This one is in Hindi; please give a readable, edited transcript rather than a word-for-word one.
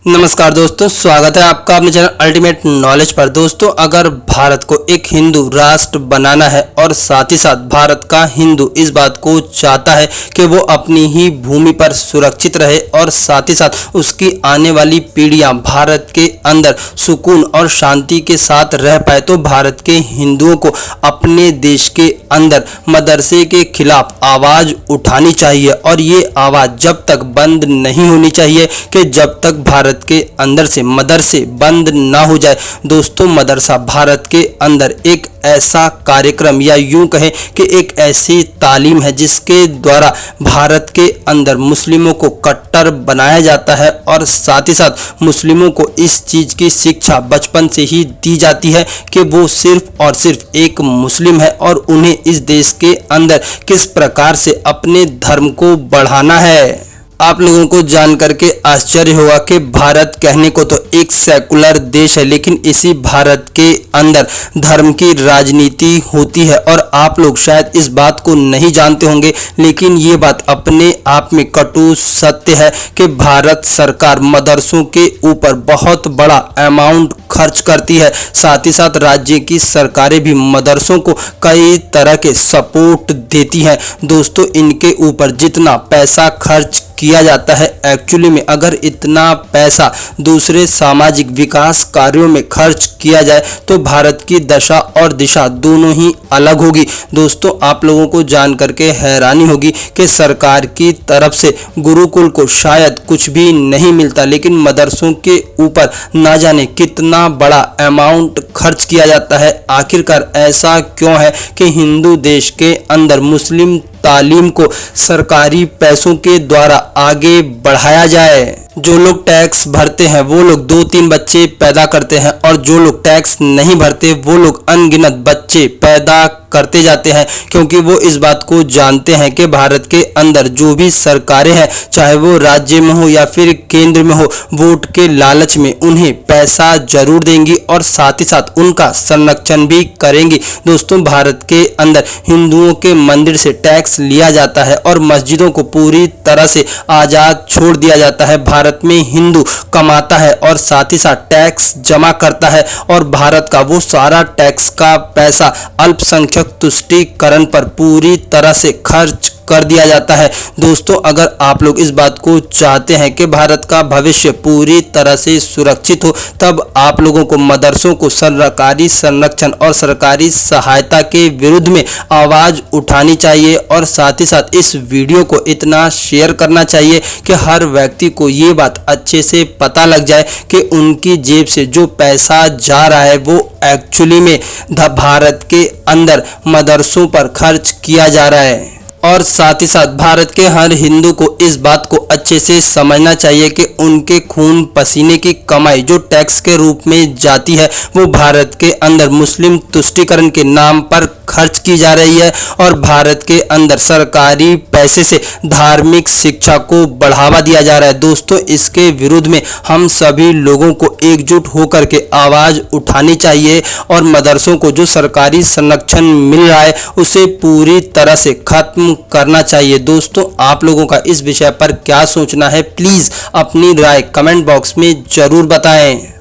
नमस्कार दोस्तों, स्वागत है आपका अपने चैनल अल्टीमेट नॉलेज पर। दोस्तों, अगर भारत को एक हिंदू राष्ट्र बनाना है और साथ ही साथ भारत का हिंदू इस बात को चाहता है कि वो अपनी ही भूमि पर सुरक्षित रहे और साथ ही साथ उसकी आने वाली पीढ़ियां भारत के अंदर सुकून और शांति के साथ रह पाए, तो भारत के हिंदुओं को अपने देश के अंदर मदरसे के खिलाफ आवाज़ उठानी चाहिए। और ये आवाज़ जब तक बंद नहीं होनी चाहिए कि जब तक भारत के अंदर से मदरसे बंद ना हो जाए। दोस्तों, मदरसा भारत के अंदर एक ऐसा कार्यक्रम या यूं कहें कि एक ऐसी तालीम है जिसके द्वारा भारत के अंदर मुस्लिमों को कट्टर बनाया जाता है और साथ ही साथ मुस्लिमों को इस चीज़ की शिक्षा बचपन से ही दी जाती है कि वो सिर्फ और सिर्फ एक मुस्लिम है और उन्हें इस देश के अंदर किस प्रकार से अपने धर्म को बढ़ाना है। आप लोगों को जान करके आश्चर्य होगा कि भारत कहने को तो एक सेकुलर देश है, लेकिन इसी भारत के अंदर धर्म की राजनीति होती है। और आप लोग शायद इस बात को नहीं जानते होंगे, लेकिन ये बात अपने आप में कटु सत्य है कि भारत सरकार मदरसों के ऊपर बहुत बड़ा अमाउंट खर्च करती है। साथ ही साथ राज्य की सरकारें भी मदरसों को कई तरह के सपोर्ट देती हैं। दोस्तों, इनके ऊपर जितना पैसा खर्च किया जाता है, एक्चुअली में अगर इतना पैसा दूसरे सामाजिक विकास कार्यों में खर्च किया जाए तो भारत की दशा और दिशा दोनों ही अलग होगी। दोस्तों, आप लोगों को जान करके हैरानी होगी कि सरकार की तरफ से गुरुकुल को शायद कुछ भी नहीं मिलता, लेकिन मदरसों के ऊपर ना जाने कितना बड़ा अमाउंट खर्च किया जाता है। आखिरकार ऐसा क्यों है कि हिंदू देश के अंदर मुस्लिम तालीम को सरकारी पैसों के द्वारा आगे बढ़ाया जाए? जो लोग टैक्स भरते हैं वो लोग 2-3 बच्चे पैदा करते हैं और जो लोग टैक्स नहीं भरते वो लोग अनगिनत बच्चे पैदा करते जाते हैं, क्योंकि वो इस बात को जानते हैं कि भारत के अंदर जो भी सरकारें हैं, चाहे वो राज्य में हो या फिर केंद्र में हो, वोट के लालच में उन्हें पैसा जरूर देंगी और साथ ही साथ उनका संरक्षण भी करेंगी। दोस्तों, भारत के अंदर हिंदुओं के मंदिर से टैक्स लिया जाता है और मस्जिदों को पूरी तरह से आज़ाद छोड़ दिया जाता है। भारत में हिंदू कमाता है और साथ ही साथ टैक्स जमा करता है और भारत का वो सारा टैक्स का पैसा अल्पसंख्यक तुष्टीकरण पर पूरी तरह से खर्च कर दिया जाता है। दोस्तों, अगर आप लोग इस बात को चाहते हैं कि भारत का भविष्य पूरी तरह से सुरक्षित हो, तब आप लोगों को मदरसों को सरकारी संरक्षण और सरकारी सहायता के विरुद्ध में आवाज़ उठानी चाहिए और साथ ही साथ इस वीडियो को इतना शेयर करना चाहिए कि हर व्यक्ति को ये बात अच्छे से पता लग जाए कि उनकी जेब से जो पैसा जा रहा है वो एक्चुअली में भारत के अंदर मदरसों पर खर्च किया जा रहा है। और साथ ही साथ भारत के हर हिंदू को इस बात को अच्छे से समझना चाहिए कि उनके खून पसीने की कमाई जो टैक्स के रूप में जाती है वो भारत के अंदर मुस्लिम तुष्टीकरण के नाम पर खर्च की जा रही है और भारत के अंदर सरकारी पैसे से धार्मिक शिक्षा को बढ़ावा दिया जा रहा है। दोस्तों, इसके विरुद्ध में हम सभी लोगों को एकजुट होकर के आवाज़ उठानी चाहिए और मदरसों को जो सरकारी संरक्षण मिल रहा है उसे पूरी तरह से खत्म करना चाहिए। दोस्तों, आप लोगों का इस विषय पर क्या सोचना है, प्लीज़ अपनी राय कमेंट बॉक्स में जरूर बताएं।